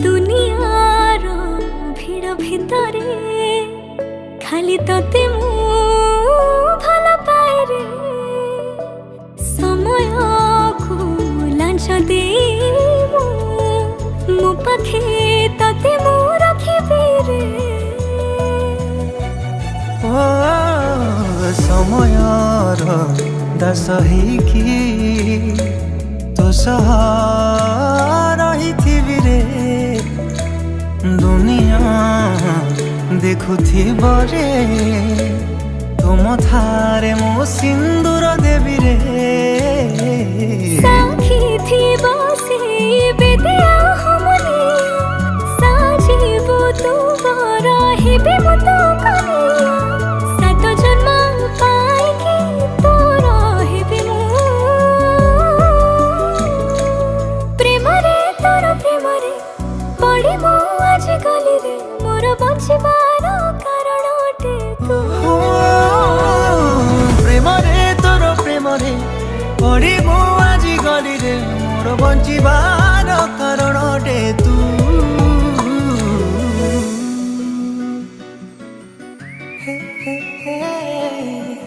दुनियार भिड़ भितरे खाली तते मु भल पाए रे समय को लांच दे मो पाखे तते मु रखिबे रे ओ समयर दास ହେଇକି तो रही रे दुनिया देखुथिब रे तुम थारे मो सिंदूर देवी रे साखी थिब से बेदिया हमनी साजिबो तू रहिबे मो तो कनिया सात जन्म पाइकी तो रहिबे मो प्रेम रे तोर प्रेम रे पड़ी मो आज गली रे मोर बचिबार कारण अटे तू प्रेम रे तोर प्रेम रे पड़ी मो आज गली रे मोर बंचिबार कारण अटे तू हे हे हे